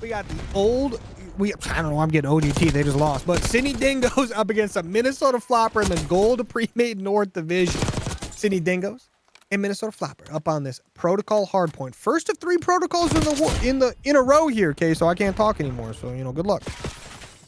We got the I don't know, I'm getting ODT, they just lost. But Sydney Dingoes up against the Minnesota Floppr in the Gold Premade North division. Sydney Dingoes and Minnesota Floppr up on this protocol hardpoint. First of 3 protocols in a row here, okay? So I can't talk anymore. So, you know, good luck.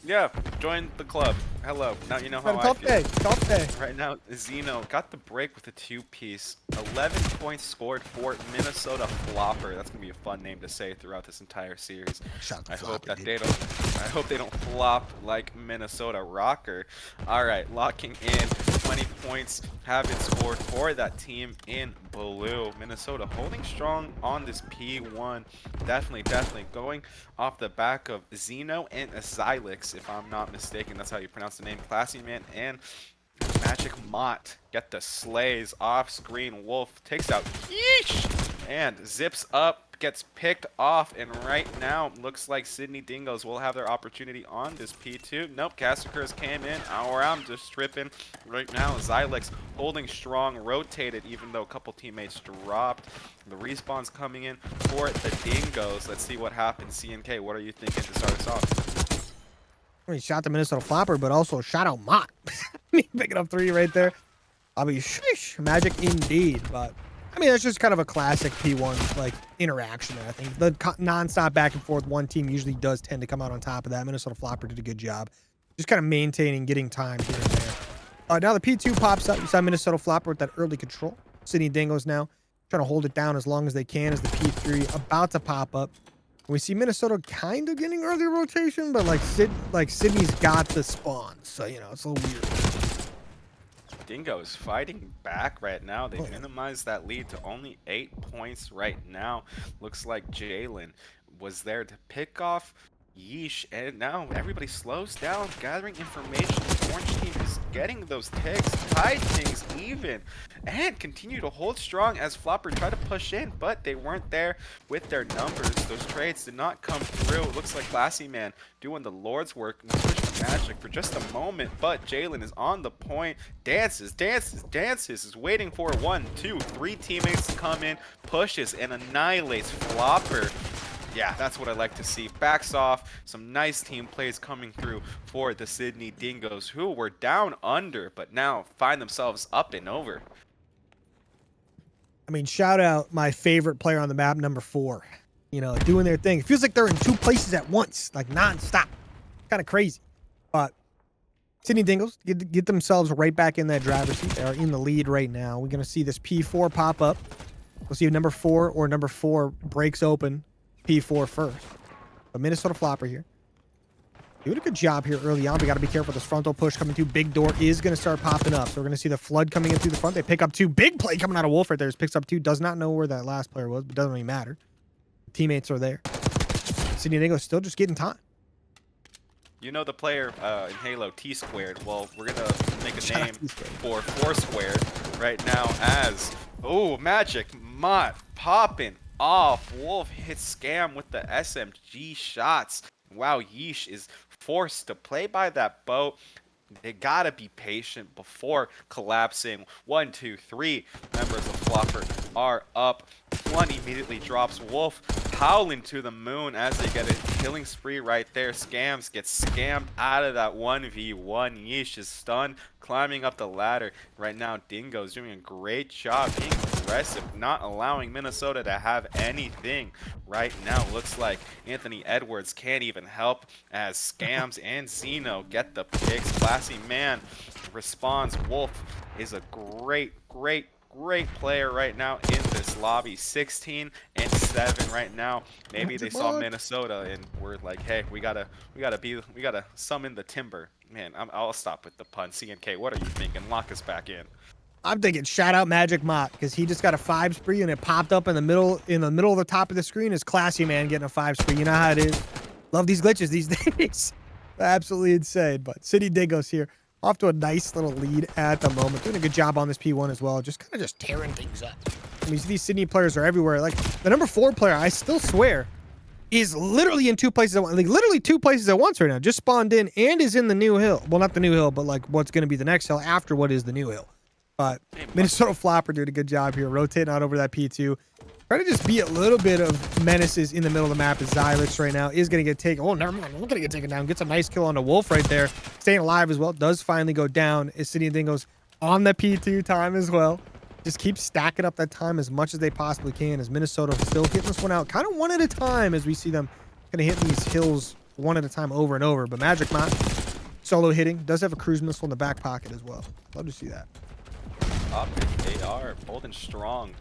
Yeah, join the club. Hello. Now you know how I Tough feel. tough day. Right now, Zeno got the break with a 2-piece. 11 points scored for Minnesota Floppr. That's gonna be a fun name to say throughout this entire series. I hope they don't flop like Minnesota Rocker. All right, locking in 20 points have been scored for that team in blue. Minnesota holding strong on this P1. Definitely going off the back of Zeno and Xylix, if I'm not mistaken. That's how you pronounce the name. Classy Man and Magic Mott get the slays off screen. Wolf takes out Yeesh and zips up, gets picked off, and right now looks like Sydney Dingoes will have their opportunity on this P2. Nope, Cassacres came in, or I'm just tripping. Right now, Xylix holding strong, rotated even though a couple teammates dropped. The respawn's coming in for the Dingoes. Let's see what happens. CNK, what are you thinking to start us off? I mean, shot the Minnesota Floppr, but also shot out Mott. Picking up 3 right there. I mean, sheesh, magic indeed. But I mean, that's just kind of a classic P1 like interaction there. I think the non-stop back and forth. One team usually does tend to come out on top of that. Minnesota Floppr did a good job, just kind of maintaining, getting time here and there. Now the P2 pops up. You saw Minnesota Floppr with that early control. Sydney Dingoes now trying to hold it down as long as they can as the P3 about to pop up. We see Minnesota kind of getting early rotation, but like Sydney's got the spawn, so you know it's a little weird. Dingoes fighting back right now. They minimized that lead to only 8 points right now. Looks like Jalen was there to pick off Yeesh, and now everybody slows down, gathering information. The orange team is getting those ticks, tied things even, and continue to hold strong as Floppr try to push in, but they weren't there with their numbers. Those trades did not come through. It looks like Classy Man doing the Lord's work and switch to Magic for just a moment, but Jalen is on the point, dances, is waiting for 1, 2, 3 teammates to come in, pushes and annihilates Floppr. Yeah, that's what I like to see. Backs off. Some nice team plays coming through for the Sydney Dingoes, who were down under, but now find themselves up and over. I mean, shout out my favorite player on the map, number 4. You know, doing their thing. It feels like they're in 2 places at once, like non-stop. Kind of crazy. But Sydney Dingoes get themselves right back in that driver's seat. They are in the lead right now. We're going to see this P4 pop up. We'll see if number 4 or number 4 breaks open P4 first. But Minnesota Floppr here. Doing a good job here early on. We got to be careful. This frontal push coming through. Big door is going to start popping up. So we're going to see the flood coming in through the front. They pick up 2. Big play coming out of Wolf right there. Just picks up 2. Does not know where that last player was, but doesn't really matter. Teammates are there. Sydney Dingo still just getting time. You know the player in Halo, T-Squared. Well, we're going to make a name for 4-Squared right now as... Oh, Magic Mott popping off. Wolf hits Scam with the SMG shots. Wow, Yeesh is forced to play by that boat. They gotta be patient before collapsing. 1, 2, 3 members of Floppr are up. 1 immediately drops. Wolf howling to the moon as they get a killing spree right there. Scams gets scammed out of that 1v1. Yeesh is stunned, climbing up the ladder. Right now, Dingo's doing a great job being aggressive, not allowing Minnesota to have anything. Right now, looks like Anthony Edwards can't even help as Scams and Zeno get the picks. Classy Man responds. Wolf is a great player right now in this lobby. 16-7 right now. Maybe they saw Minnesota and were like, hey, we gotta summon the timber. Man, I'll stop with the pun. CNK, what are you thinking? Lock us back in. I'm thinking shout out Magic Mott because he just got a 5 spree and it popped up in the middle of the top of the screen is Classy Man getting a 5 spree. You know how it is. Love these glitches these days. Absolutely insane. But Sydney Dingoes here off to a nice little lead at the moment. Doing a good job on this P1 as well. Just kind of just tearing things up. I mean, these Sydney players are everywhere. Like the number 4 player, I still swear, is literally in 2 places at once. Like literally 2 places at once right now. Just spawned in and is in the new hill. Well, not the new hill, but like what's going to be the next hill after what is the new hill. But Minnesota Floppr did a good job here, rotating out over that P2. Trying to just be a little bit of menaces in the middle of the map as Xylix right now is going to get taken. Oh, never mind. We're going to get taken down. Gets a nice kill on the Wolf right there. Staying alive as well. Does finally go down. Is Sydney Dingoes on the P2 time as well. Just keep stacking up that time as much as they possibly can as Minnesota still getting this one out kind of one at a time as we see them kind of hitting these hills one at a time over and over. But Magic Mott solo hitting. Does have a cruise missile in the back pocket as well. Love to see that. They are holding strong.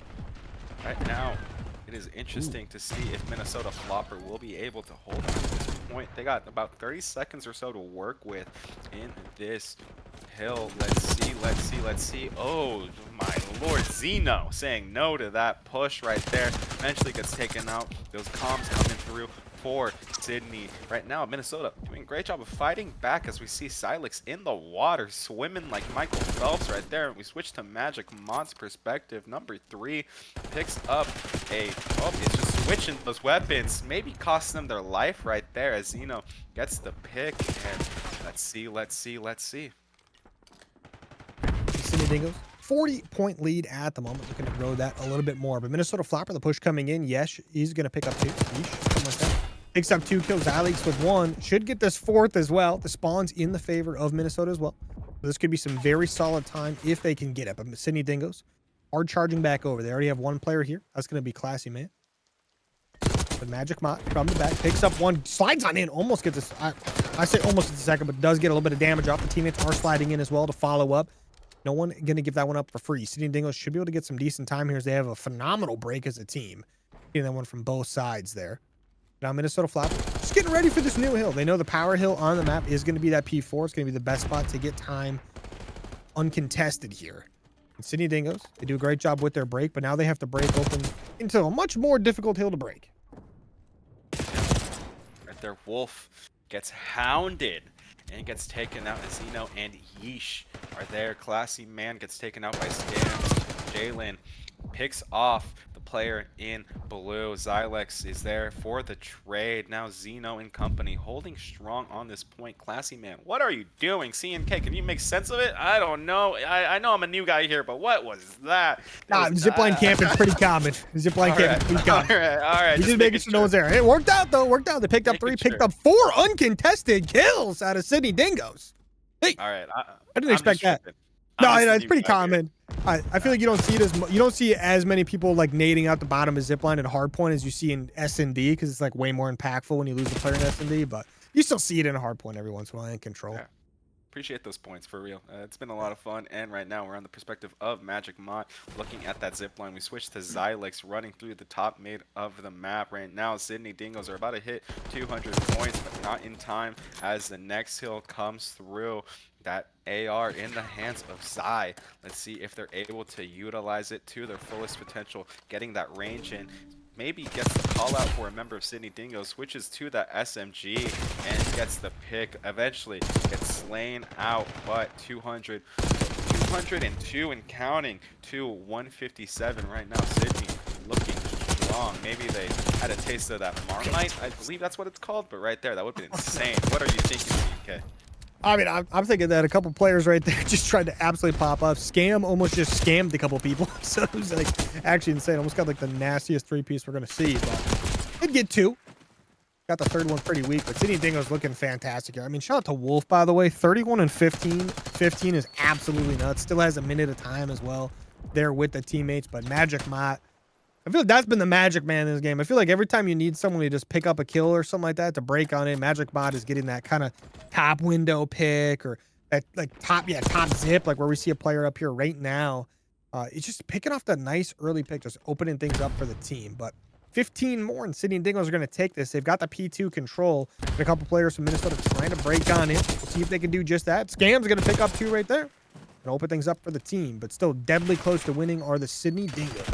Right now, it is interesting to see if Minnesota Floppr will be able to hold on to this point. They got about 30 seconds or so to work with in this hill. Let's see. Oh, my Lord. Zeno saying no to that push right there. Eventually gets taken out. Those comms coming through for Sydney. Right now, Minnesota doing a great job of fighting back as we see Xylix in the water, swimming like Michael Phelps right there. We switch to Magic Mott's perspective. Number 3 picks up it's just switching those weapons. Maybe costs them their life right there as Zeno gets the pick. And let's see. Sydney Dingoes, 40-point lead at the moment. Looking to grow that a little bit more. But Minnesota Floppr, the push coming in. Yes, he's going to pick up 2. Something like that. Picks up 2 kills. Xylix with 1. Should get this 4th as well. The spawn's in the favor of Minnesota as well. So this could be some very solid time if they can get it. But Sydney Dingoes are charging back over. They already have 1 player here. That's going to be Classy Man. The Magic Mott from the back picks up 1. Slides on in. Almost gets this. I say almost gets a second, but does get a little bit of damage off. The teammates are sliding in as well to follow up. No one going to give that one up for free. Sydney Dingoes should be able to get some decent time here as they have a phenomenal break as a team. Getting that one from both sides there. Now Minnesota Floppr just getting ready for this new hill. They know the power hill on the map is going to be that P4. It's going to be the best spot to get time uncontested here. And Sydney Dingoes, they do a great job with their break, but now they have to break open into a much more difficult hill to break. Right there, Wolf gets hounded and gets taken out. Zeno and Yeesh are there. Classy Man gets taken out by Scams. Jalen picks off the player in blue. Xylix is there for the trade. Now Zeno and company holding strong on this point. Classy Man, what are you doing? CNK, can you make sense of it? I don't know. I know I'm a new guy here, but what was that? Zipline camping pretty common. Zipline camping pretty common. All right. He's just making sure no one's there. It worked out though. Worked out. They picked up 3, picked up 4 uncontested kills out of Sydney Dingoes. Hey, all right. I didn't expect that. No, it's pretty common. I feel like you don't see it you don't see as many people like nading out the bottom of zipline at hardpoint as you see in S&D because it's like way more impactful when you lose a player in S&D, but you still see it in a hardpoint every once in a while in control. Yeah. Appreciate those points for real. It's been a lot of fun, and right now we're on the perspective of Magic Mott looking at that zip line. We switched to Xylix running through the top mid of the map. Right now Sydney Dingoes are about to hit 200 points, but not in time as the next hill comes through. That AR in the hands of Psy. Let's see if they're able to utilize it to their fullest potential, getting that range in. Maybe gets the call out for a member of Sydney Dingo, switches to the SMG and gets the pick. Eventually gets slain out, but 202 and counting to 157 right now. Sydney looking strong. Maybe they had a taste of that Marmite. I believe that's what it's called, but right there, that would be insane. What are you thinking, CK? I mean, I'm thinking that a couple players right there just tried to absolutely pop up. Scam almost just scammed a couple people. So it was like actually insane. Almost got like the nastiest 3-piece we're going to see. But did get 2. Got the 3rd one pretty weak. But Sydney Dingo's looking fantastic here. I mean, shout out to Wolf, by the way. 31 and 15. 15 is absolutely nuts. Still has a minute of time as well there with the teammates. But Magic Mott, I feel like that's been the magic man in this game. I feel like every time you need someone to just pick up a kill or something like that to break on it, Magic Mott is getting that kind of top window pick or that like top zip, like where we see a player up here right now. It's just picking off that nice early pick, just opening things up for the team. But 15 more and Sydney Dingoes are going to take this. They've got the P2 control. And a couple players from Minnesota trying to break on it. We'll see if they can do just that. Scam's going to pick up 2 right there and open things up for the team. But still deadly close to winning are the Sydney Dingoes.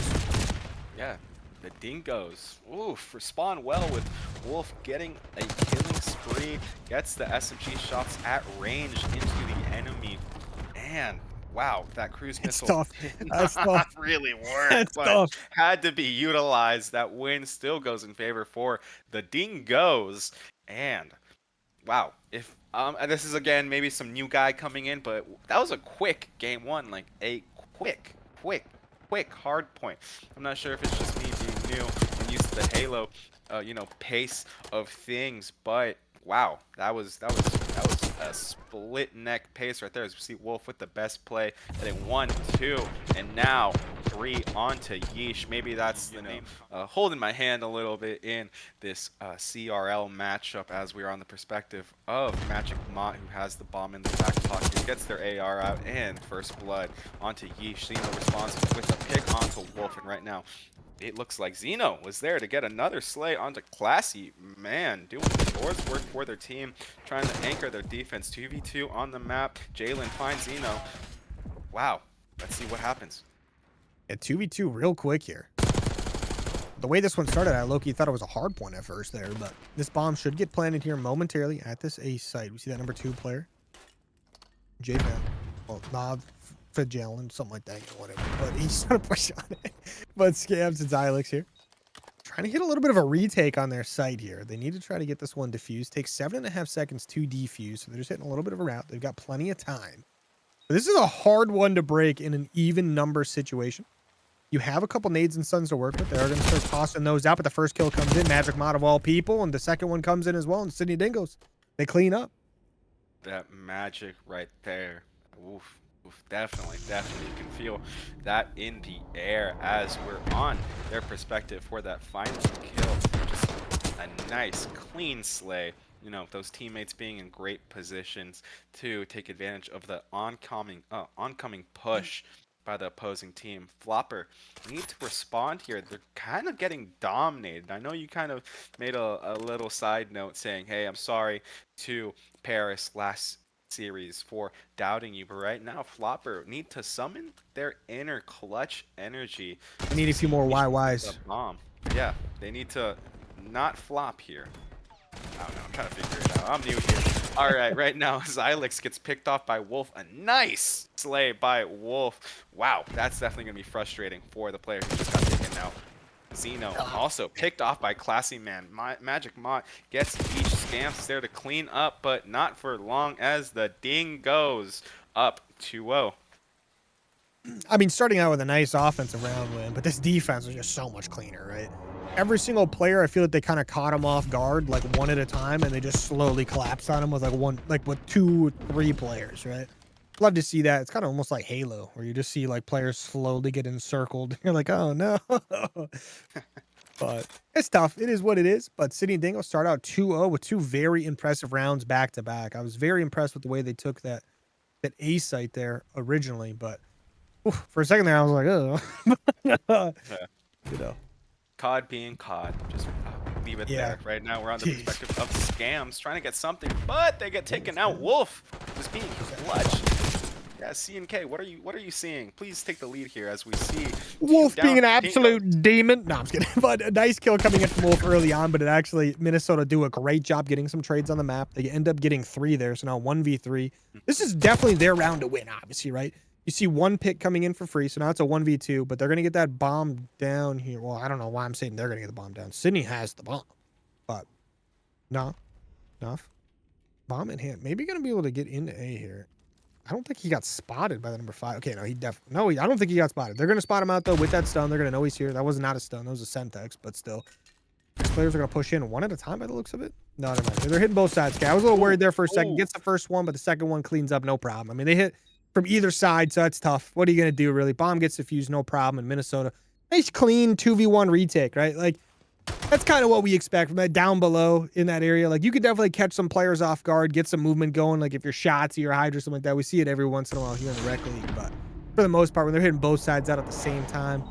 Yeah, the Dingoes, oof, respond well with Wolf getting a killing spree, gets the SMG shots at range into the enemy, and wow, that cruise missile tough. That's tough. Really work, That's but tough. had to be utilized. That win still goes in favor for the Dingoes, and wow, if and this is again maybe some new guy coming in, but that was a quick game 1, like a quick hard point. I'm not sure if it's just me being new and used to the Halo, pace of things, but wow, that was a split neck pace right there. As we see Wolf with the best play, getting 1, 2, and now 3 onto Yeesh. Maybe that's the name. Holding my hand a little bit in this CRL matchup as we are on the perspective of Magic Mott, who has the bomb in the back pocket, gets their AR out, and first blood onto Yeesh. Zeno responds with a pick onto Wolf, and right now it looks like Zeno was there to get another slay onto Classy. Man, doing the Lord's work for their team, trying to anchor their defense. 2v2 on the map. Jalen finds Zeno. Wow, let's see what happens. Yeah, 2v2 real quick here. The way this one started, I low-key thought it was a hard point at first there, but this bomb should get planted here momentarily at this A site. We see that number 2 player. J-Fan. Well, Nod, Jalen, something like that, whatever. But he's trying to push on it. But Scams and Xylix here. Trying to get a little bit of a retake on their site here. They need to try to get this one defused. Takes 7.5 seconds to defuse, so they're just hitting a little bit of a route. They've got plenty of time. But this is a hard one to break in an even number situation. You have a couple nades and stuns to work with. They're going to start tossing those out, but the first kill comes in. Magic Mod of all people, and the second one comes in as well, and Sydney Dingoes. They clean up. That magic right there. Oof. Definitely. You can feel that in the air as we're on their perspective for that final kill. Just a nice, clean slay. Those teammates being in great positions to take advantage of the oncoming push by the opposing team. Floppr need to respond here. They're kind of getting dominated. I know you kind of made a little side note saying, hey, I'm sorry to Paris last series for doubting you, but right now Floppr need to summon their inner clutch energy. They need a few more YYs. Bomb. Yeah, they need to not flop here. I don't know, I'm trying to figure it out. I'm new here. All right, right now Xylix gets picked off by Wolf. A nice slay by Wolf. Wow, that's definitely gonna be frustrating for the player who just got taken out. Zeno also picked off by Classy Man. Magic Mott gets each Scamps there to clean up, but not for long as the Dingoes up 2-0. I mean, starting out with a nice offensive round win, but this defense was just so much cleaner, right? Every single player, I feel like they kind of caught him off guard, like one at a time, and they just slowly collapsed on him with with 2 or 3 players, right? Love to see that. It's kind of almost like Halo, where you just see like players slowly get encircled. You're like, oh no. But it's tough. It is what it is. But Sydney Dingoes start out 2-0 with 2 very impressive rounds back to back. I was very impressed with the way they took that A site there originally, but for a second there, I was like, oh. COD being COD. Just leave it there. Right now, we're on the perspective of Scams trying to get something, but they get taken out. Wolf just being clutch. Yeah, CNK, what are you seeing? Please take the lead here as we see Wolf being an absolute demon. No, I'm just kidding. But a nice kill coming in from Wolf early on, but it actually, Minnesota do a great job getting some trades on the map. They end up getting 3 there, so now 1v3. This is definitely their round to win, obviously, right? You see 1 pick coming in for free, so now it's a 1v2, but they're going to get that bomb down here. Well, I don't know why I'm saying they're going to get the bomb down. Sydney has the bomb, but no, enough. Bomb in hand. Maybe going to be able to get into A here. I don't think he got spotted by the number 5. Okay, no, he definitely... No, I don't think he got spotted. They're going to spot him out, though, with that stun. They're going to know he's here. That was not a stun. That was a Sentex, but still. These players are going to push in 1 at a time by the looks of it. No, never mind. They're hitting both sides. Okay, I was a little worried there for a second. Gets the first one, but the second one cleans up, no problem. I mean, they hit from either side, so that's tough. What are you going to do, really? Bomb gets defused, no problem in Minnesota. Nice, clean 2v1 retake, right? Like, that's kind of what we expect from that down below in that area. Like, you could definitely catch some players off guard, get some movement going. Like, if you're Shotsy or Hydra or something like that, we see it every once in a while here in the Rec League. But for the most part, when they're hitting both sides out at the same time,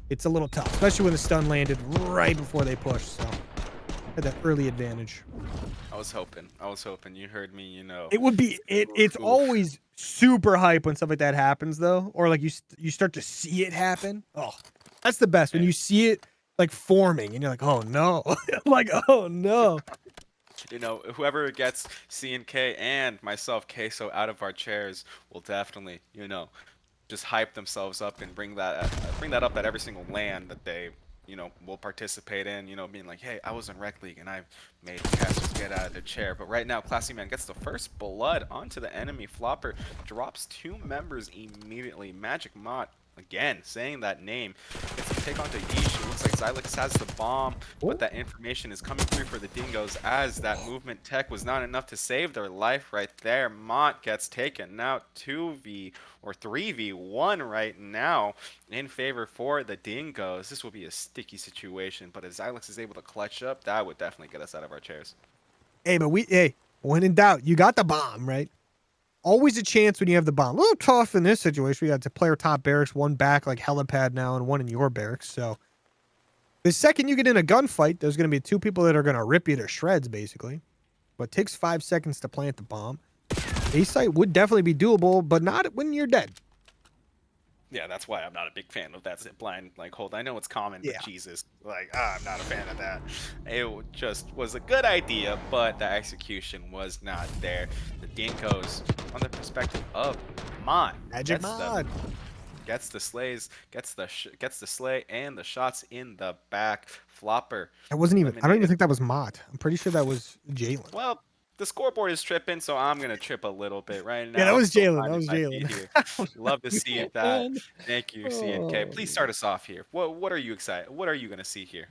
it's a little tough, especially when the stun landed right before they push. So, had that early advantage. I was hoping. You heard me, It would be, it's always super hype when stuff like that happens, though. Or, like, you start to see it happen. Oh, that's the best. When you see it, like, forming, and you're like, oh no. Like, oh no. Whoever gets CNK and myself, Queso, out of our chairs will definitely, just hype themselves up and bring that up at every single LAN that they, will participate in, being like, hey, I was in Rec League and I made casters get get out of the chair. But right now, Classy Man gets the first blood onto the enemy. Floppr drops 2 members immediately. Magic Mott, again, saying that name, gets to take onto Yeesh. It looks like Xylix has the bomb, but that information is coming through for the Dingoes as that movement tech was not enough to save their life right there. Mott gets taken out 2v or 3v1 right now in favor for the Dingoes. This will be a sticky situation, but if Xylix is able to clutch up, that would definitely get us out of our chairs. Hey, but when in doubt, you got the bomb, right? Always a chance when you have the bomb. A little tough in this situation. We got to player top barracks, one back like helipad now, and one in your barracks. So the second you get in a gunfight, there's going to be 2 people that are going to rip you to shreds, basically. But it takes 5 seconds to plant the bomb. A site would definitely be doable, but not when you're dead. Yeah, that's why I'm not a big fan of that zipline like hold. I know it's common, but Yeah. Jesus, like I'm not a fan of that. It just was a good idea, but the execution was not there. The Dingoes, on the perspective of Mott, Magic Mod. gets the slays, gets the slay and the shots in the back. Floppr. That wasn't even. I don't even think that was Mott. I'm pretty sure that was Jalen. Well, the scoreboard is tripping, so I'm gonna trip a little bit right now. Yeah, that was Still Jalen. fine That if was I be Jalen. here. Love to see that. Thank you, CNK. Oh, Please start us off here. What are you excited? What are you gonna see here?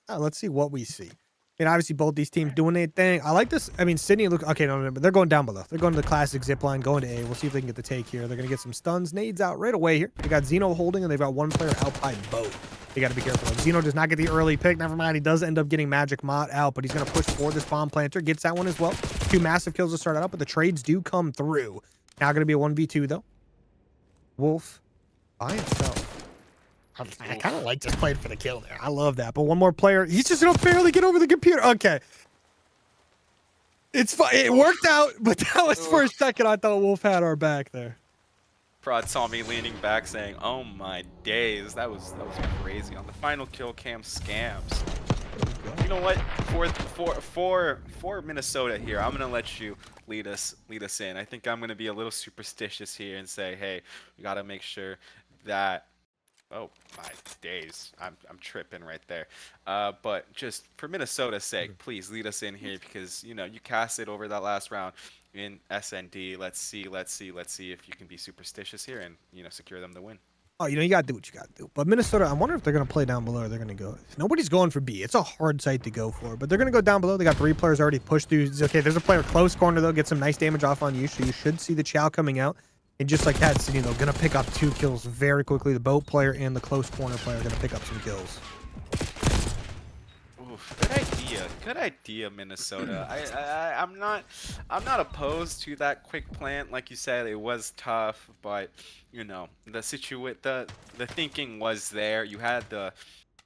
let's see what we see. And obviously both these teams doing their thing. I like this. I mean, Sydney look okay. No, but they're going down below. They're going to the classic zip line, going to A. We'll see if they can get the take here. They're gonna get some stuns, nades out right away here. They got Zeno holding, and they've got one player out by both. They got to be careful. Zeno does not get the early pick. Never mind. He does end up getting Magic Mott out, but he's going to push for this bomb planter. Gets that one as well. 2 massive kills to start it out, but the trades do come through. Now going to be a 1v2, though. Wolf by himself. I kind of like just playing for the kill there. I love that. But one more player. He's just going to barely get over the computer. Okay. It's fine. It worked out, but that was for a second. I thought Wolf had our back there. Prod saw me leaning back saying, "Oh my days, that was crazy." On the final kill cam scams. You know what? For Minnesota here, I'm gonna let you lead us in. I think I'm gonna be a little superstitious here and say, hey, we gotta make sure that. Oh my days, I'm tripping right there. But just for Minnesota's sake, please lead us in here because you cast it over that last round in SND. Let's see if you can be superstitious here and secure them the win. Oh, you got to do what you got to do. But Minnesota, I wonder if they're going to play down below or they're going to go. Nobody's going for B. It's a hard site to go for, but they're going to go down below. They got 3 players already pushed through. Okay, there's a player close corner, though. Get some nice damage off on you, so you should see the chow coming out. And just like that, Sydney, though, going to pick up 2 kills very quickly. The boat player and the close corner player are going to pick up some kills. Oof, good idea, Minnesota. I'm not opposed to that quick plant. Like you said, it was tough, but the thinking was there. You had the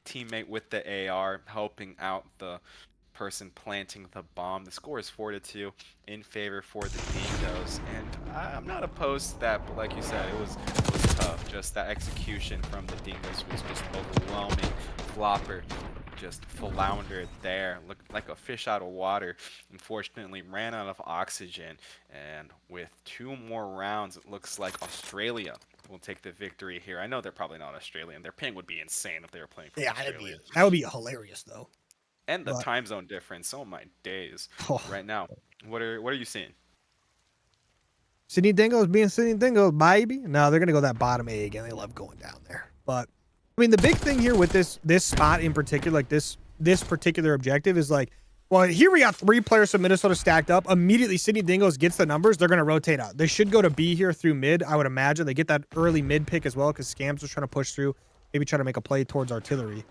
teammate with the AR helping out the person planting the bomb. The score is 4-2 in favor for the Dingoes, and I'm not opposed to that. But like you said, it was tough. Just that execution from the Dingoes was just overwhelming. Floppr just floundered there, looked like a fish out of water. Unfortunately, ran out of oxygen, and with 2 more rounds, it looks like Australia will take the victory here. I know they're probably not Australian. Their ping would be insane if they were playing for Australia. That would be hilarious, though. And the time zone difference. Oh my days! Right now, what are you seeing? Sydney Dingoes being Sydney Dingoes, baby. No, they're gonna go that bottom A again. They love going down there. But I mean, the big thing here with this spot in particular, like this particular objective, is like, well, here we got 3 players from Minnesota stacked up. Immediately, Sydney Dingoes gets the numbers. They're gonna rotate out. They should go to B here through mid. I would imagine they get that early mid pick as well because Scams was trying to push through, maybe try to make a play towards artillery.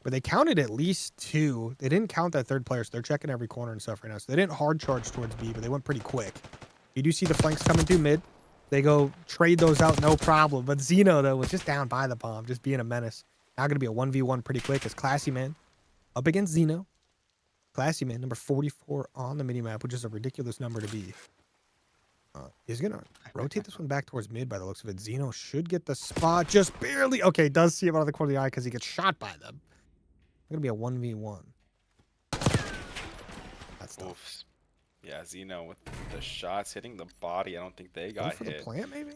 But they counted at least 2. They didn't count that 3rd player, so they're checking every corner and stuff right now. So they didn't hard charge towards B, but they went pretty quick. You do see the flanks coming through mid. They go trade those out, no problem. But Zeno, though, was just down by the bomb, just being a menace. Now going to be a 1v1 pretty quick as Classy Man up against Zeno. Classy Man, number 44 on the minimap, which is a ridiculous number to be. He's going to rotate this one back towards mid by the looks of it. Zeno should get the spot just barely. Okay, does see him out of the corner of the eye because he gets shot by them. Going to be a 1v1. That's tough. Oof. Yeah, Zeno with the shots hitting the body. I don't think they got for hit. The plant, maybe?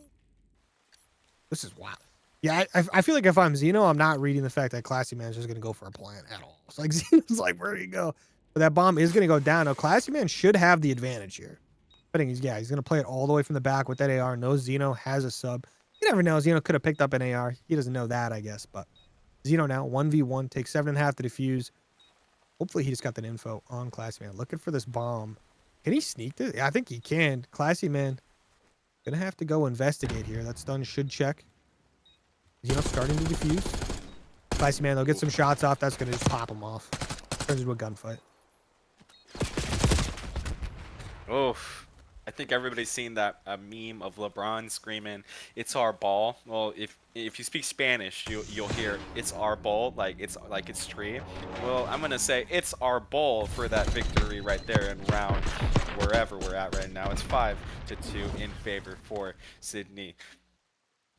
This is wild. Yeah, I feel like if I'm Zeno, I'm not reading the fact that Classy Man is just going to go for a plant at all. It's like Zeno's like, where do you go? But that bomb is going to go down. Now, Classy Man should have the advantage here. I think he's going to play it all the way from the back with that AR. Knows Zeno has a sub. You never know. Zeno could have picked up an AR. He doesn't know that, I guess. But Zeno now, 1v1, takes 7.5 to defuse. Hopefully he just got that info on Classy Man. Looking for this bomb. Can he sneak this? Yeah, I think he can. Classy Man going to have to go investigate here. That stun should check. Zeno starting to defuse. Classy Man, they'll get some shots off. That's going to just pop him off. Turns into a gunfight. Oh, I think everybody's seen that meme of LeBron screaming, "It's our ball." Well, if you speak Spanish, you'll hear "It's our ball," like it's tree. Well, I'm gonna say it's our ball for that victory right there in round wherever we're at right now. It's 5-2 in favor for Sydney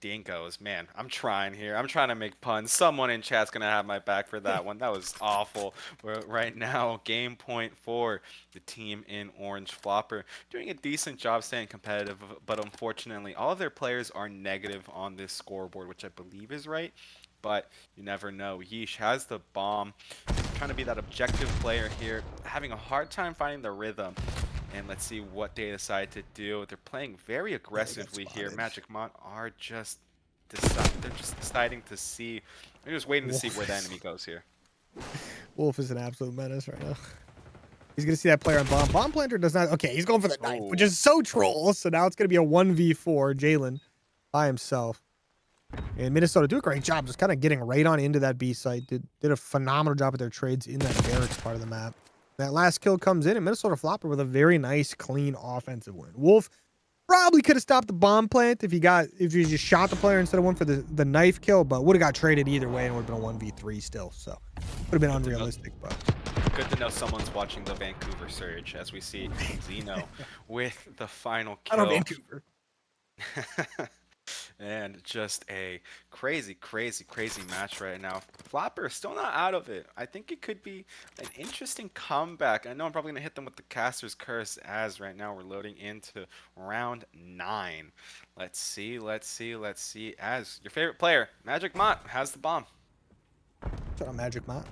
Dingoes. Man, I'm trying here. I'm trying to make puns. Someone in chat's gonna have my back for that one. That was awful. Right now, game point for the team in Orange Floppr, doing a decent job staying competitive, but unfortunately, all of their players are negative on this scoreboard, which I believe is right. But you never know. Yeesh has the bomb, trying to be that objective player here, having a hard time finding the rhythm. And let's see what they decide to do. They're playing very aggressively here. Magic Mont are just deciding to see. They're just waiting to see where the enemy goes here. Wolf is an absolute menace right now. He's going to see that player on bomb. Bomb planter does not. Okay, he's going for the knife, which is so troll. So now it's going to be a 1v4. Jalen by himself. And Minnesota do a great job just kind of getting right on into that B site. Did a phenomenal job with their trades in that barracks part of the map. That last kill comes in, and Minnesota Floppr with a very nice, clean offensive win. Wolf probably could have stopped the bomb plant if he just shot the player instead of went for the knife kill, but would have got traded either way and would have been a 1v3 still. So would have been unrealistic. But good to know someone's watching the Vancouver Surge as we see Zeno with the final kill. I don't Vancouver. And just a crazy match right now. Floppr is still not out of it. I think it could be an interesting comeback. I know I'm probably going to hit them with the Caster's Curse as right now we're loading into round 9. Let's see. As your favorite player, Magic Mott, has the bomb. Shout out Magic Mott.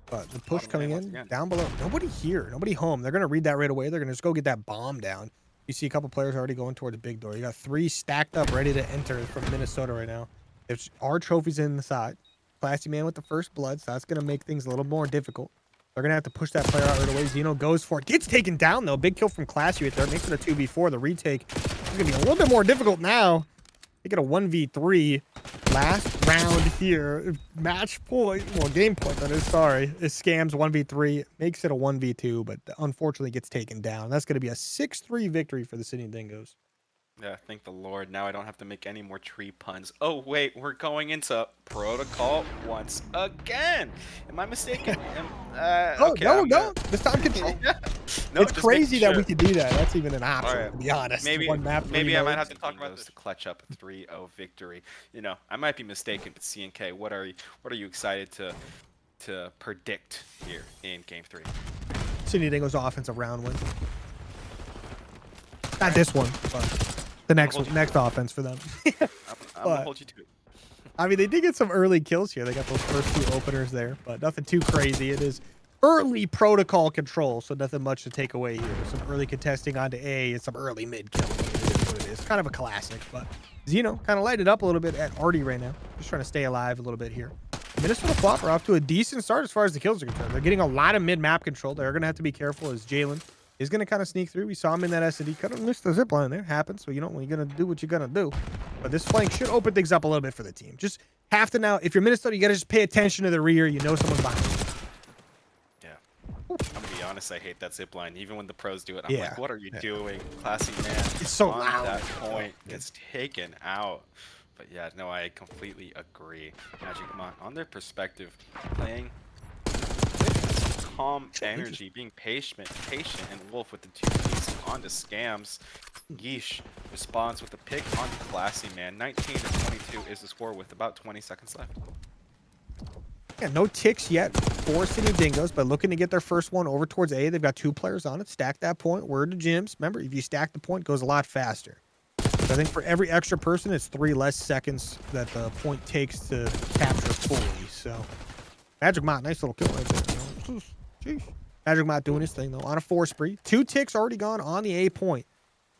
But the push coming in down below. Nobody here. Nobody home. They're going to read that right away. They're going to just go get that bomb down. You see a couple players already going towards the big door. You got 3 stacked up ready to enter from Minnesota right now. There's our trophies in the side. Classy Man with the first blood, so that's going to make things a little more difficult. They're going to have to push that player out right away. Zeno goes for it. Gets taken down, though. Big kill from Classy right there. Makes it a 2v4. The retake is going to be a little bit more difficult now. They get a 1v3. Last round here. Match point. Well, game point, that is. Sorry. It scams 1v3. Makes it a 1v2, but unfortunately gets taken down. That's going to be a 6-3 victory for the Sydney Dingoes. Yeah, thank the Lord. Now I don't have to make any more tree puns. Oh, wait, we're going into protocol once again. Am I mistaken? Okay, no. This time control. No, it's crazy that we could do that. That's even an option, to be honest. Maybe I might have to talk about this to clutch up a 3-0 victory. You know, I might be mistaken, but CNK, what are you excited to predict here in Game 3? Sydney Dingoes offensive round win. Not this one, but the next offense for them. I'm gonna hold you to it. I mean, they did get some early kills here. They got those first 2 openers there, but nothing too crazy. It is early protocol control, so nothing much to take away here. Some early contesting onto A and some early mid kill. It is what it is. Kind of a classic, but Zeno kind of lighted up a little bit at Artie right now. Just trying to stay alive a little bit here. Minnesota Floppr off to a decent start as far as the kills are concerned. They're getting a lot of mid-map control. They're going to have to be careful as Jalen is going to kind of sneak through. We saw him in that S&D. Kind of missed the zip line there. Happens. So, you know, when you're going to do what you're going to do. But this flank should open things up a little bit for the team. Just have to now, if you're Minnesota, you got to just pay attention to the rear. You know someone's behind you. Yeah. I'm going to be honest. I hate that zip line. Even when the pros do it, I'm like, what are you doing? Classy Man. It's so loud. That point gets taken out. But yeah, no, I completely agree. Magic Mont, on their perspective, playing calm energy, being patient, and Wolf with the 2 pieces onto scams. Yeesh responds with a pick on Classy Man. 19-22 is the score with about 20 seconds left. Yeah, no ticks yet for Sydney Dingoes, but looking to get their first one over towards A. They've got 2 players on it. Stack that point. Word to Jims. Remember, if you stack the point, it goes a lot faster. So I think for every extra person, it's 3 less seconds that the point takes to capture fully. So Magic Mont, nice little kill right there. Jeez. Magic Mott doing his thing, though, on a 4 spree. 2 ticks already gone on the A point.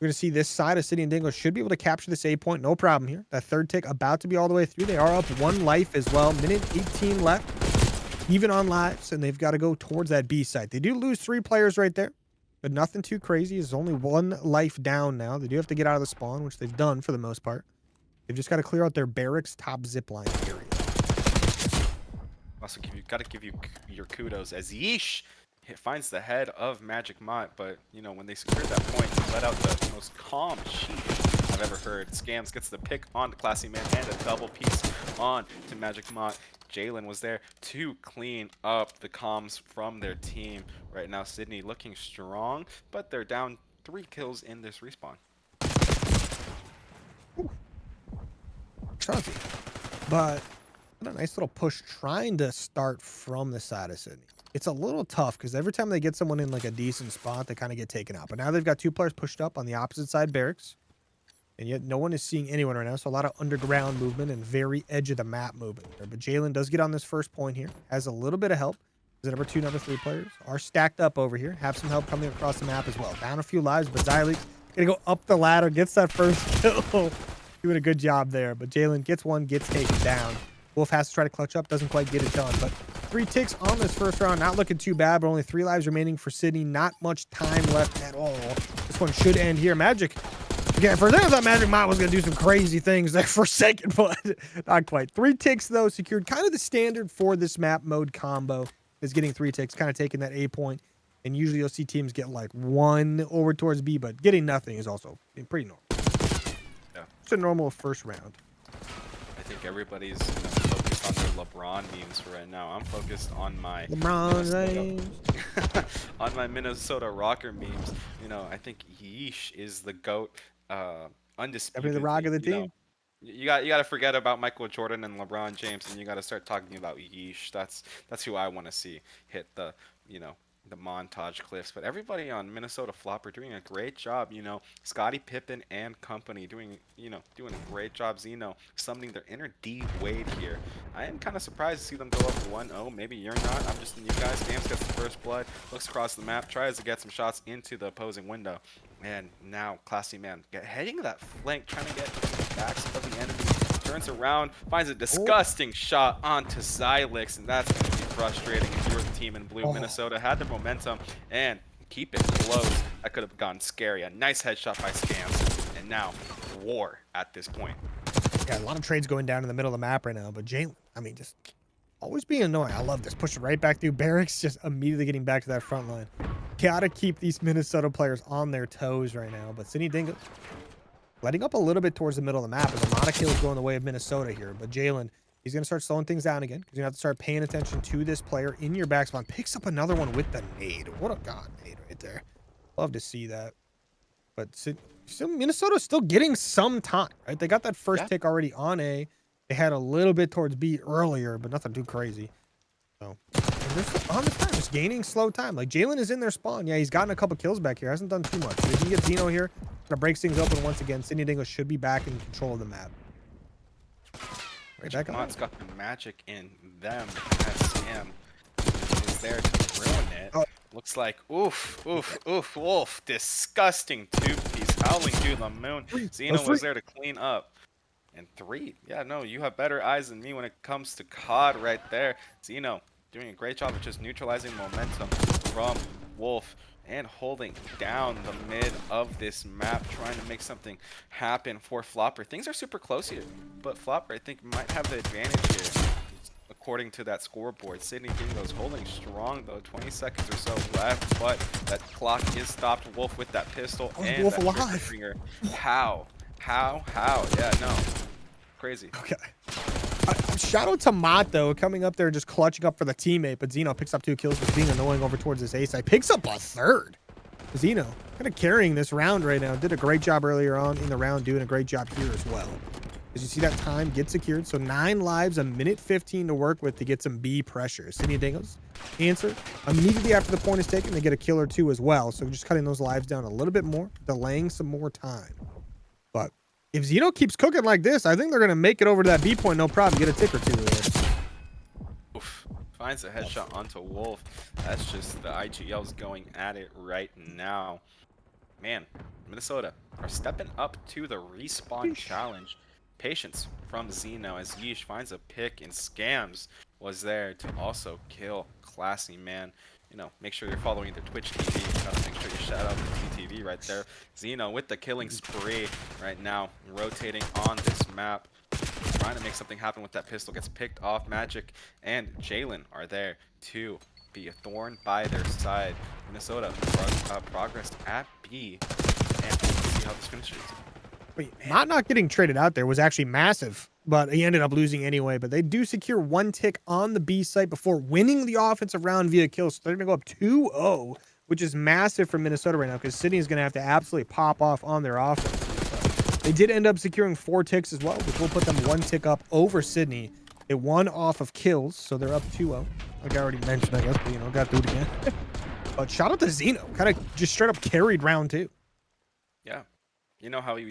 We're going to see this side of Sydney Dingoes should be able to capture this A point. No problem here. That 3rd tick about to be all the way through. They are up 1 life as well. Minute 18 left. Even on lives, and they've got to go towards that B site. They do lose 3 players right there, but nothing too crazy. There's only 1 life down now. They do have to get out of the spawn, which they've done for the most part. They've just got to clear out their barracks top zipline area. Also, got to give you your kudos as Yeesh finds the head of Magic Mott, but you know when they secured that point, he let out the most calm sheet I've ever heard. Scams gets the pick on the Classy Man and a double piece on to Magic Mott. Jalen was there to clean up the comms from their team. Right now, Sydney looking strong, but they're down 3 kills in this respawn. Chunky, but a nice little push trying to start from the side of Sydney. It's a little tough because every time they get someone in like a decent spot, they kind of get taken out. But now they've got 2 players pushed up on the opposite side barracks, and yet no one is seeing anyone right now. So a lot of underground movement and very edge of the map movement there. But Jalen does get on this first point here, has a little bit of help. The number 2, number 3 players are stacked up over here, have some help coming across the map as well. Down a few lives, but Xylex gonna go up the ladder, gets that first kill. Doing a good job there, but Jalen gets one, gets taken down. Wolf has to try to clutch up, doesn't quite get it done, but 3 ticks on this first round, not looking too bad, but only 3 lives remaining for Sydney. Not much time left at all. This one should end here. Magic, again, for them, I thought Magic Mott was going to do some crazy things there for a second, but not quite. 3 ticks, though, secured. Kind of the standard for this map mode combo is getting 3 ticks, kind of taking that A point, and usually you'll see teams get like 1 over towards B, but getting nothing is also pretty normal. Yeah. It's a normal first round. I think everybody's focused on their LeBron memes for right now. I'm focused on my on my Minnesota Rocker memes. You know, I think Yeesh is the GOAT, undisputed. The rock of the team. You got to forget about Michael Jordan and LeBron James, and you got to start talking about Yeesh. That's who I want to see hit the the montage cliffs. But everybody on Minnesota Floppr doing a great job. You know, Scottie Pippen and company doing a great job. Zeno summoning their inner D Wade here. I am kind of surprised to see them go up 1-0. Maybe you're not. I'm just the new guy. Scams gets the first blood, looks across the map, tries to get some shots into the opposing window. And now Classy Man heading that flank, trying to get the backs of the enemy. Turns around, finds a disgusting shot onto Xylex, and that's going to be frustrating if you were the team in blue. Minnesota had the momentum and keep it close. That could have gone scary. A nice headshot by Scams, and now war at this point. Yeah, a lot of trades going down in the middle of the map right now, but Jalen, I mean, just always being annoying. I love this. Pushing right back through barracks, just immediately getting back to that front line. Gotta keep these Minnesota players on their toes right now, but Sydney Dingoes letting up a little bit towards the middle of the map. There's a lot of kills going the way of Minnesota here, but Jalen, he's going to start slowing things down again because you're going to have to start paying attention to this player in your back spawn. Picks up another one with the nade. What a god nade right there. Love to see that. But Minnesota's still getting some time, right? They got that first tick already on A. They had a little bit towards B earlier, but nothing too crazy. So they're on this time, just gaining slow time. Like Jalen is in their spawn. Yeah, he's gotten a couple kills back here. Hasn't done too much. If you get Zeno here, that breaks things open once again. Sydney Dingoes should be back in control of the map. Right back on. Got the magic in them. Sam is there to ruin it. Oh. Looks like oof, Wolf. Disgusting 2-piece howling to the moon. Zeno was there to clean up. And 3. Yeah, no, you have better eyes than me when it comes to COD right there. Zeno doing a great job of just neutralizing momentum from Wolf and holding down the mid of this map, trying to make something happen for Floppr. Things are super close here, but Floppr, I think, might have the advantage here, according to that scoreboard. Sydney Dingoes holding strong, though. 20 seconds or so left, but that clock is stopped. Wolf with that pistol and Wolf that alive. finger. How? Yeah, no. Crazy. Okay. Shout out to Mott, though, coming up there just clutching up for the teammate, but Zeno picks up 2 kills, just being annoying over towards this A side. Picks up a 3rd. Zeno kind of carrying this round right now. Did a great job earlier on in the round, doing a great job here as well. As you see, that time gets secured. So 9 lives, a minute 15 to work with to get some B pressure. Sydney Dingoes answer immediately after the point is taken. They get a kill or 2 as well. So just cutting those lives down a little bit more, delaying some more time. But if Zeno keeps cooking like this, I think they're going to make it over to that B point, no problem. Get a tick or 2 there. Oof. finds a headshot onto Wolf. That's just the IGLs going at it right now. Man, Minnesota are stepping up to the respawn challenge. Patience from Zeno as Yeesh finds a pick, and Scams was there to also kill Classy Man. You know, make sure you're following their Twitch TV. Gotta make sure you shout out the TV right there. Zeno with the killing spree right now, rotating on this map, trying to make something happen with that pistol. Gets picked off. Magic and Jalen are there to be a thorn by their side. Minnesota progress at B, and we'll see how this finishes. Wait, not getting traded out there was actually massive, but he ended up losing anyway. But they do secure 1 tick on the B site before winning the offensive round via kills. So they're going to go up 2-0, which is massive for Minnesota right now because Sydney is going to have to absolutely pop off on their offense. They did end up securing 4 ticks as well, which will put them 1 tick up over Sydney. They won off of kills, so they're up 2-0. Like I already mentioned, I guess, but, you know, got to do it again. But shout out to Zeno. Kind of just straight up carried round 2. Yeah. You know how you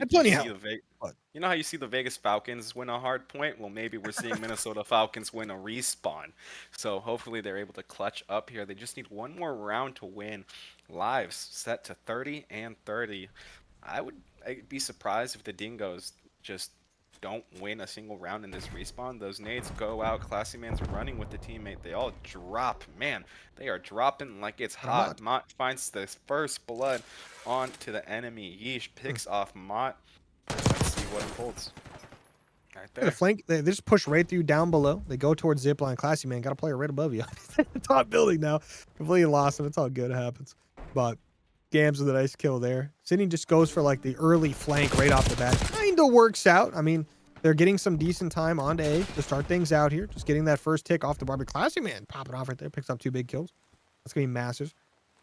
see the Vegas Falcons win a hard point? Well, maybe we're seeing Minnesota Falcons win a respawn. So hopefully they're able to clutch up here. They just need 1 more round to win. Lives set to 30-30. I'd be surprised if the Dingoes just don't win a single round in this respawn. Those nades go out. Classy Man's running with the teammate. They all drop. Man, they are dropping like it's hot. Mott finds the first blood onto the enemy. Yeesh picks off Mott. Let's see what unfolds. Right there. The flank, they just push right through down below. They go towards zipline. Classy Man got a player right above you. Top building now. Completely lost him. It's all good. It happens. But Gams with a nice kill there. Sydney just goes for like the early flank right off the bat. Kind of works out. I mean, they're getting some decent time onto A to start things out here. Just getting that first tick off the bar. But Classy Man popping off right there. Picks up 2 big kills. That's going to be massive.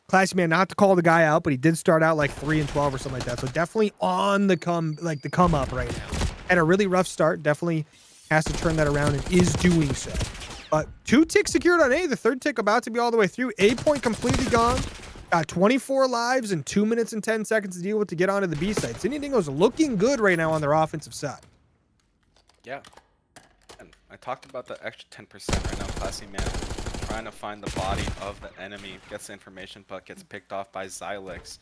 Classy Man, not to call the guy out, but he did start out like 3-12 or something like that. So definitely on the come up right now. Had a really rough start. Definitely has to turn that around and is doing so. But 2 ticks secured on A. The 3rd tick about to be all the way through. A point completely gone. Got 24 lives and 2 minutes and 10 seconds to deal with to get onto the B side. Sydney Dingoes looking good right now on their offensive side. Yeah. And I talked about the extra 10% right now. Classy Man trying to find the body of the enemy. Gets the information, but gets picked off by Xylex.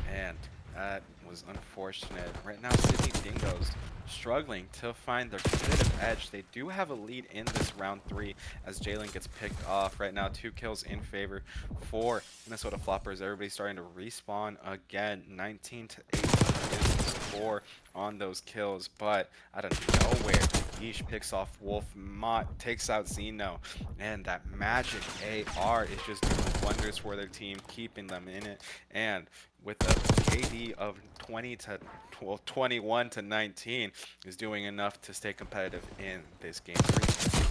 And that was unfortunate. Right now, Sydney Dingoes struggling to find their competitive edge. They do have a lead in this round 3 as Jalen gets picked off. Right now, 2 kills in favor for Minnesota Floppers. Everybody's starting to respawn again. 19-8 is the score on those kills. But out of nowhere, Yeesh picks off Wolf. Mott takes out Zeno. And that magic AR is just doing wonders for their team, keeping them in it. And with a KD of 21-19 is doing enough to stay competitive in this game 3.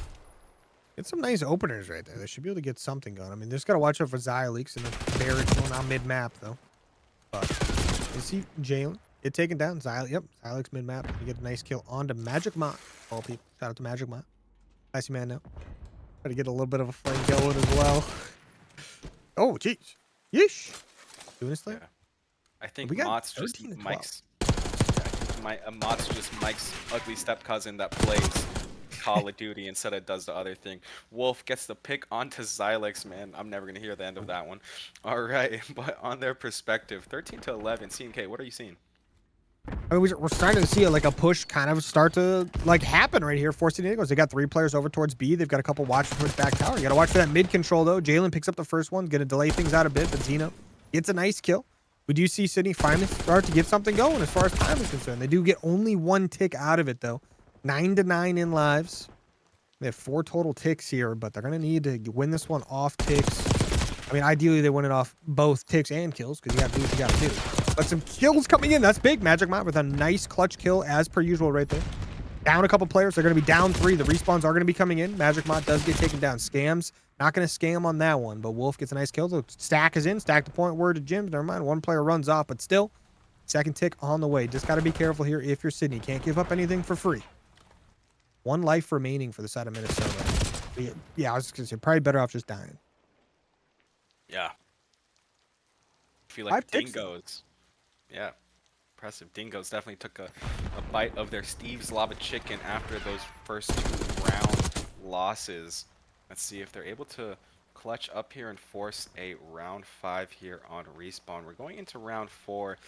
Get some nice openers right there. They should be able to get something going. I mean, they just got to watch out for Xylex and the barracks going on mid-map, though. But you see Jalen get taken down. Xylex mid-map. You get a nice kill onto Magic Mott. All people. Shout out to Magic Mott. Classy Man now. Try to get a little bit of a flame going as well. Oh, jeez. Yeesh. Doing this thing. Yeah. I think Mott's just Mike's. Mott's just Mike's ugly step cousin that plays Call of Duty instead of does the other thing. Wolf gets the pick onto Xylex, man. I'm never gonna hear the end of that one. All right, but on their perspective, 13-11. CNK, what are you seeing? I mean, we're starting to see a push kind of start to happen right here for Sydney Dingoes. They got 3 players over towards B. They've got a couple watching towards back tower. You got to watch for that mid control though. Jalen picks up the first one, gonna delay things out a bit, but Zeno gets a nice kill. We do see Sydney finally start to get something going as far as time is concerned. They do get only 1 tick out of it, though. 9-9 in lives. They have 4 total ticks here, but they're going to need to win this one off ticks. I mean, ideally, they win it off both ticks and kills because you got to do what you got to do. But some kills coming in. That's big. Magic Mott with a nice clutch kill as per usual right there. Down a couple players. They're going to be down 3. The respawns are going to be coming in. Magic Mott does get taken down. Scams. Not going to scam on that one, but Wolf gets a nice kill. The stack is in. Stack the point. Word to Jim. Never mind. 1 player runs off, but still, 2nd tick on the way. Just got to be careful here if you're Sydney. Can't give up anything for free. 1 life remaining for the side of Minnesota. Yeah, I was going to say, probably better off just dying. Yeah. I feel like Dingoes. Yeah. Impressive. Dingoes definitely took a bite of their Steve's Lava Chicken after those first 2 round losses. Let's see if they're able to clutch up here and force a round 5 here on Respawn. We're going into round 4.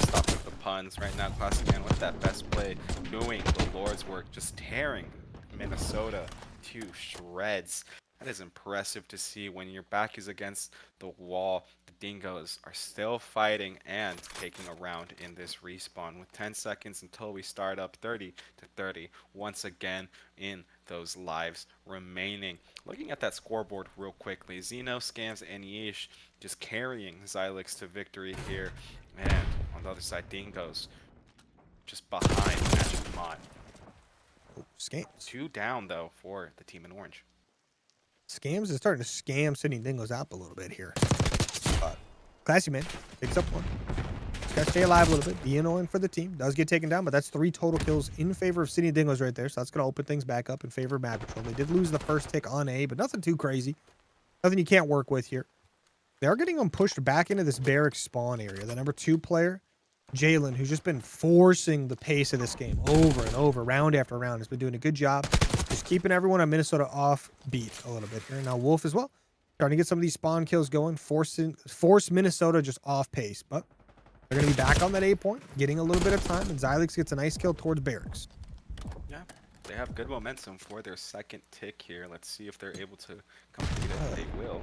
Stop with the puns right now. Classic Man with that best play, doing the Lord's work, just tearing Minnesota to shreds. That is impressive to see when your back is against the wall. The Dingoes are still fighting and taking a round in this Respawn with 10 seconds until we start up 30-30 once again in those lives remaining. Looking at that scoreboard real quickly, Zeno, Scams, and Yeesh just carrying Xylix to victory here. And on the other side, Dingoes just behind Magic Mod. Scams. 2 down, though, for the team in orange. Scams is starting to scam Sydney Dingoes up a little bit here. But Classy Man picks up one. Just got to stay alive a little bit. Be annoying for the team. Does get taken down, but that's 3 total kills in favor of Sydney Dingoes right there. So that's going to open things back up in favor of Mad Patrol. They did lose the first tick on A, but nothing too crazy. Nothing you can't work with here. They are getting them pushed back into this barracks spawn area. The number 2 player, Jalen, who's just been forcing the pace of this game over and over, round after round, has been doing a good job. Just keeping everyone on Minnesota off beat a little bit here. Now Wolf as well, starting to get some of these spawn kills going, force Minnesota just off pace. But they're going to be back on that A point, getting a little bit of time, and Xylix gets a nice kill towards barracks. Yeah, they have good momentum for their second tick here. Let's see if they're able to complete it. They will.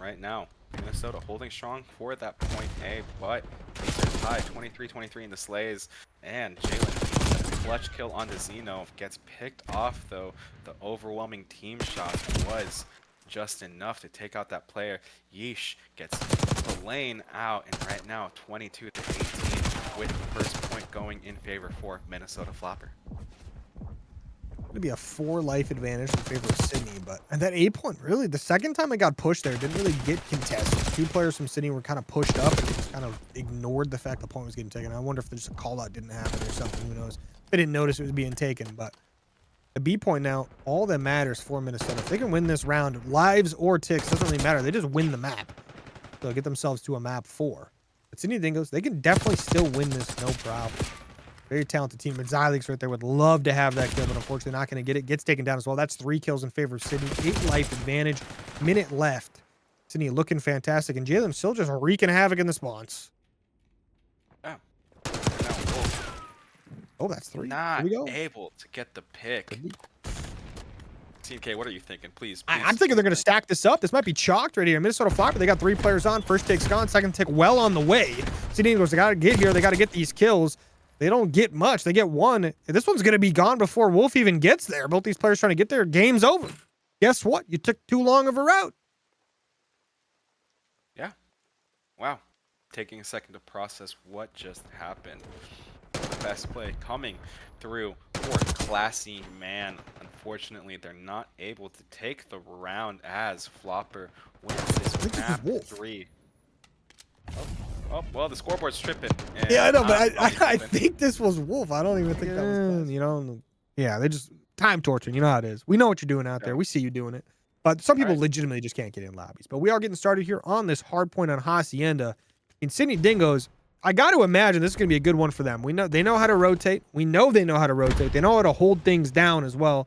Right now, Minnesota holding strong for that point A, but they're tied 23-23 in the Slays, and Jalen, clutch kill onto Zeno, gets picked off though. The overwhelming team shots was just enough to take out that player. Yeesh gets the lane out, and right now 22-18 with the first point going in favor for Minnesota Floppr. Going to be a 4 life advantage in favor of Sydney, but and that A point, really, the second time it got pushed there, didn't really get contested. 2 players from Sydney were kind of pushed up and just kind of ignored the fact the point was getting taken. I wonder if there's a call out didn't happen or something. Who knows? They didn't notice it was being taken, but the B point now, all that matters for Minnesota. If they can win this round, lives or ticks, doesn't really matter. They just win the map. So they'll get themselves to a map 4. But Sydney Dingoes, they can definitely still win this, no problem. Very talented team. And Xylix right there would love to have that kill, but unfortunately not going to get it. Gets taken down as well. That's 3 kills in favor of Sydney. 8 life advantage. Minute left. Sydney looking fantastic. And Jalen still just wreaking havoc in the spawns. Yeah. Oh, that's 3. Not Here we go. able to get the pick. TK, what are you thinking? Please. I'm thinking they're going to stack this up. This might be chalked right here. Minnesota Floppr, they got 3 players on. First tick's gone. Second tick well on the way. Sydney goes, they got to get here. They got to get these kills. They don't get much. They get 1. This one's going to be gone before Wolf even gets there. Both these players trying to get there. Game's over. Guess what? You took too long of a route. Yeah. Wow. Taking a second to process what just happened. Best play coming through for Classy Man. Unfortunately, they're not able to take the round as Floppr wins this map 3. Oh, well, the scoreboard's tripping. Yeah, I know, but I think this was Wolf. I don't even think that was, you know. Yeah, they just time torturing. You know how it is. We know what you're doing out there. We see you doing it. But some people legitimately just can't get in lobbies. But we are getting started here on this hard point on Hacienda. In Sydney Dingoes, I got to imagine this is going to be a good one for them. We know they know how to rotate. We know they know how to rotate. They know how to hold things down as well.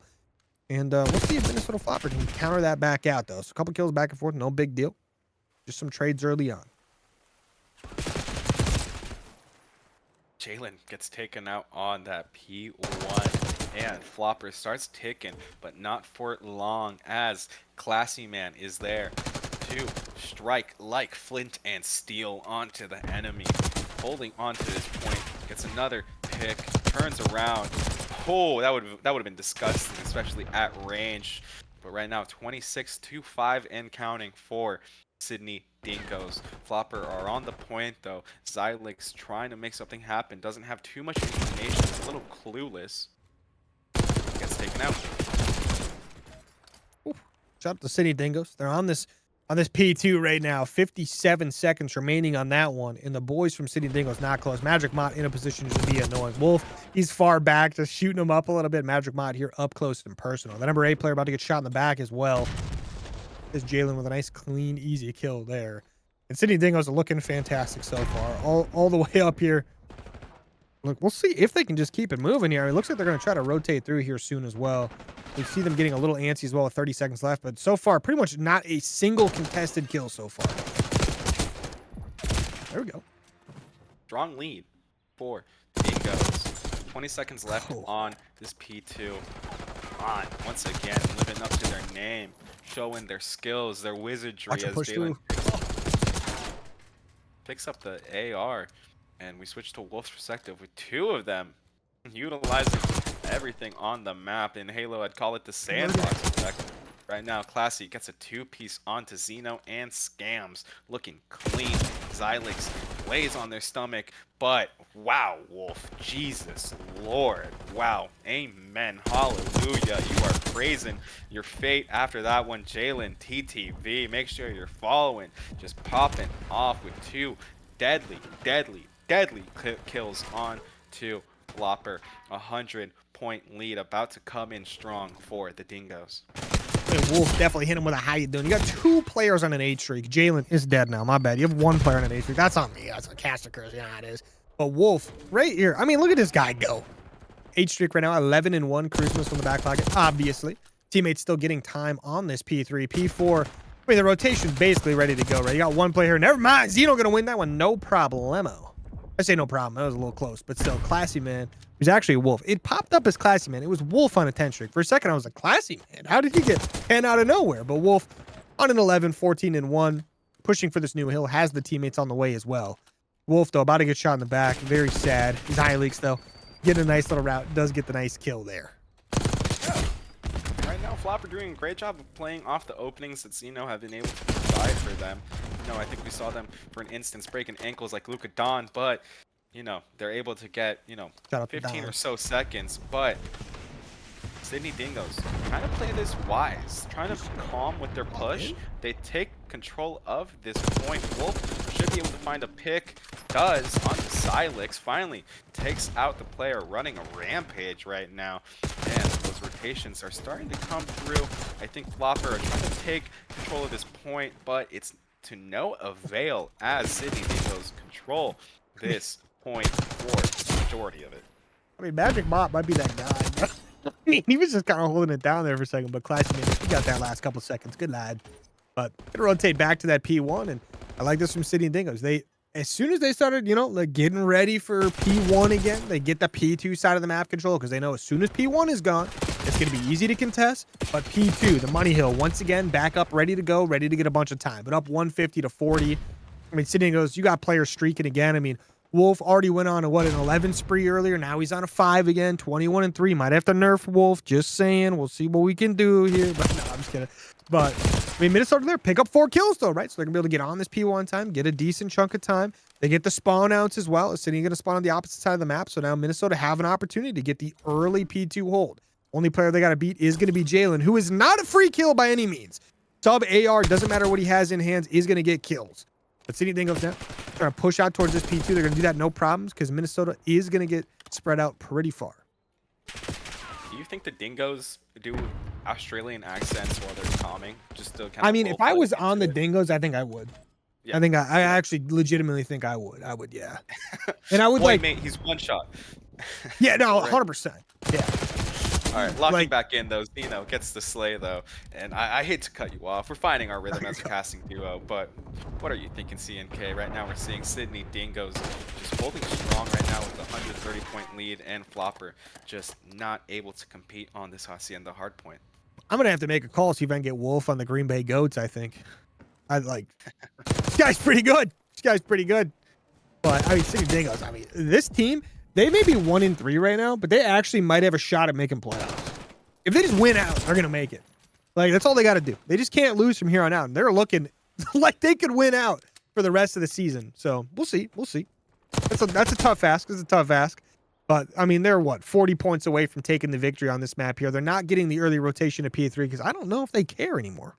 And we'll see if Minnesota Floppr can counter that back out, though. So a couple kills back and forth, no big deal. Just some trades early on. Jalen gets taken out on that P1, and Floppr starts ticking, but not for long, as Classy Man is there to strike like flint and steel onto the enemy. Holding onto this point, gets another pick, turns around. Oh, that would have been disgusting, especially at range. But right now, 26-5 and counting for Sydney Dingoes. Floppr are on the point though. Xylix trying to make something happen. Doesn't have too much information. A little clueless. Gets taken out. Ooh. Shout out to Sydney Dingoes. They're on this P2 right now. 57 seconds remaining on that one. And the boys from Sydney Dingoes not close. Magic Mott in a position to be annoying. Wolf, he's far back, just shooting him up a little bit. Magic Mott here up close and personal. The number 8 player about to get shot in the back as well. Is Jalen with a nice, clean, easy kill there. And Sydney Dingoes are looking fantastic so far. All the way up here. Look, we'll see if they can just keep it moving here. It looks like they're going to try to rotate through here soon as well. We see them getting a little antsy as well with 30 seconds left, but so far, pretty much not a single contested kill so far. There we go. Strong lead for Dingoes. 20 seconds left on this P2. On, once again, living up to their name, showing their skills, their wizardry as Jalen picks up the AR. And we switch to Wolf's perspective with 2 of them utilizing everything on the map. In Halo, I'd call it the sandbox effect. Right now, Classy gets a 2-piece onto Xeno and Scams. Looking clean. Xylix lays on their stomach. But, wow, Wolf. Jesus Lord. Wow. Amen. Hallelujah. You are praising your fate after that one. Jalen, TTV. Make sure you're following. Just popping off with 2 deadly kills on to Floppr. 100-point lead about to come in strong for the Dingoes. And Wolf definitely hit him with a how you doing. You got 2 players on an 8 streak. Jalen is dead now. My bad. You have 1 player on an 8 streak. That's on me. That's a caster curse. Yeah, it is. But Wolf, right here. I mean, look at this guy go. 8 streak right now. 11-1. Christmas from the back pocket. Obviously. Teammates still getting time on this P3. P4. I mean, the rotation's basically ready to go, right? You got 1 player here. Never mind. Xeno gonna win that one. No problemo. I say no problem. That was a little close, but still, Classy Man. It was actually a Wolf. It popped up as Classy Man. It was Wolf on a 10 streak. For a second, I was like, Classy Man? How did he get 10 out of nowhere? But Wolf on an 11, 14-1, pushing for this new hill, has the teammates on the way as well. Wolf, though, about to get shot in the back. Very sad. He's high leaks, though. Getting a nice little route. Does get the nice kill there. Yeah. Right now, Floppr doing a great job of playing off the openings that Xeno have been able to provide for them. You know, I think we saw them for an instance breaking ankles like Luka Don, but you know, they're able to get, you know, 15 or so seconds. But Sydney Dingoes trying to play this wise, trying to be calm with their push. They take control of this point. Wolf should be able to find a pick. Does onto Xylix. Finally takes out the player running a rampage right now. And those rotations are starting to come through. I think Floppr are trying to take control of this point, but it's to no avail as Sydney Dingoes control this point for the majority of it. I mean, Magic Bot might be that guy. I mean, he was just kind of holding it down there for a second, but Classy Man, he got that last couple seconds. Good lad. But gonna rotate back to that P1, and I like this from Sydney Dingoes. They, as soon as they started, you know, like getting ready for P1 again, they get the P2 side of the map control because they know as soon as P1 is gone, it's going to be easy to contest. But P2, the money hill, once again, back up, ready to go, ready to get a bunch of time. But up 150 to 40. I mean, Sydney Dingoes, you got players streaking again. I mean, Wolf already went on a, what, an 11 spree earlier. Now he's on a 5 again, 21-3. Might have to nerf Wolf. Just saying. We'll see what we can do here. But no, I'm just kidding. But, I mean, Minnesota there, pick up 4 kills, though, right? So they're going to be able to get on this P1 time, get a decent chunk of time. They get the spawn outs as well. Sydney going to spawn on the opposite side of the map. So now Minnesota have an opportunity to get the early P2 hold. Only player they got to beat is going to be Jalen, who is not a free kill by any means. Sub AR, doesn't matter what he has in hands, is going to get kills. But Sydney Dingoes now trying to push out towards this P2. They're going to do that no problems because Minnesota is going to get spread out pretty far. Do you think the Dingoes do Australian accents while they're calming? Just to kind of, I mean, if I was on the Dingoes, I think I would. Yeah. I think I actually legitimately think I would. I would, yeah. And I would like, mate, he's one shot. Yeah, no, 100%. Yeah. All right, locking back in though. Xeno gets the slay though, and I hate to cut you off. We're finding our rhythm as a casting duo, but what are you thinking, CNK? Right now, we're seeing Sydney Dingoes just holding strong right now with a 130-point lead, and Floppr just not able to compete on this Hacienda hardpoint. I'm gonna have to make a call, see if I can get Wolf on the Green Bay Goats. I think this guy's pretty good. This guy's pretty good. But I mean, Sydney Dingoes. I mean, this team. They may be 1-3 right now, but they actually might have a shot at making playoffs. If they just win out, they're gonna make it. Like, that's all they got to do. They just can't lose from here on out. And they're looking like they could win out for the rest of the season. So we'll see. We'll see. That's a tough ask. It's a tough ask. But I mean, they're what, 40 points away from taking the victory on this map here. They're not getting the early rotation of P3 because I don't know if they care anymore.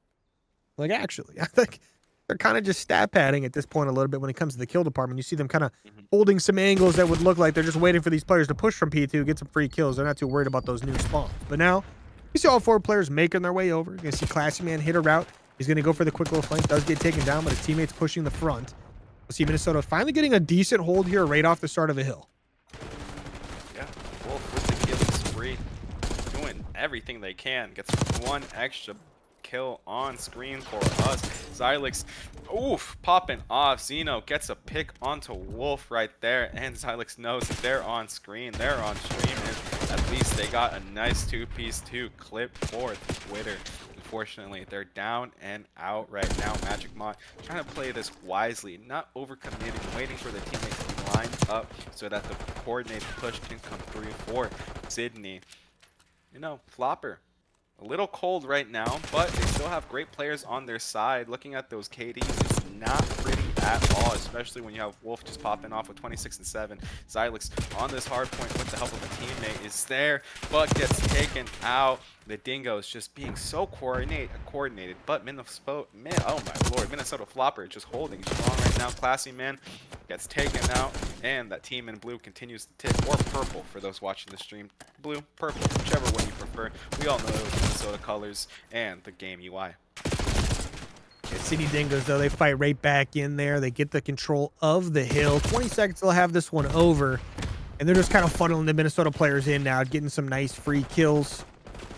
Like, actually, I think they're kind of just stat padding at this point a little bit when it comes to the kill department. You see them kind of holding some angles that would look like they're just waiting for these players to push from P2, get some free kills. They're not too worried about those new spawns. But now, you see all 4 players making their way over. You're going to see Classy Man hit a route. He's going to go for the quick little flank. Does get taken down, but his teammates pushing the front. We'll see Minnesota finally getting a decent hold here right off the start of the hill. Yeah, Wolf with the killing spree. Doing everything they can. Gets one extra kill on screen for us. Xylix, oof, popping off. Xeno gets a pick onto Wolf right there, and Xylix knows that they're on screen, they're on stream, and at least they got a nice 2-piece 2 clip for Twitter. Unfortunately, they're down and out right now. Magic Mod trying to play this wisely, not overcommitting, waiting for the teammates to be lined up so that the coordinated push can come through for Sydney. You know, Floppr, a little cold right now, but they still have great players on their side. Looking at those KDs, it's not pretty at all, especially when you have Wolf just popping off with 26 and 7. Xylix on this hard point with the help of a teammate is there, but gets taken out. The Dingoes just being so coordinated, but oh my lord, Minnesota Floppr just holding strong right now. Classy man gets taken out, and that team in blue continues to tick, or purple for those watching the stream. Blue, purple, whichever one you prefer. We all know those Minnesota colors and the game UI. Yeah, Sydney Dingoes, though, they fight right back in there. They get the control of the hill. 20 seconds, they'll have this one over. And they're just kind of funneling the Minnesota players in now, getting some nice free kills.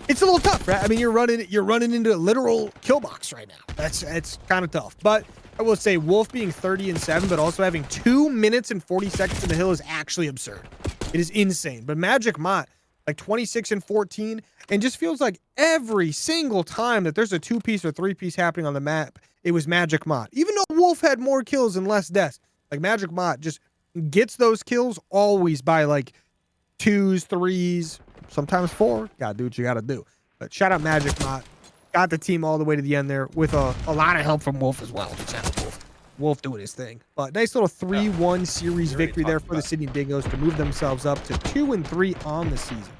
It's a little tough, right? I mean, you're running into a literal kill box right now. It's kind of tough. But I will say Wolf being 30 and 7, but also having 2 minutes and 40 seconds in the hill is actually absurd. It is insane. But Magic Mott, like 26 and 14, and just feels like every single time that there's a 2-piece or 3-piece happening on the map, it was Magic Mott. Even though Wolf had more kills and less deaths, like Magic Mott just gets those kills always by like 2s, 3s, sometimes 4. Gotta do what you gotta do. But shout out Magic Mott. Got the team all the way to the end there with a lot of help from Wolf as well. Wolf doing his thing. But nice little 3-1 series victory there for the Sydney Dingoes to move themselves up to 2-3 on the season.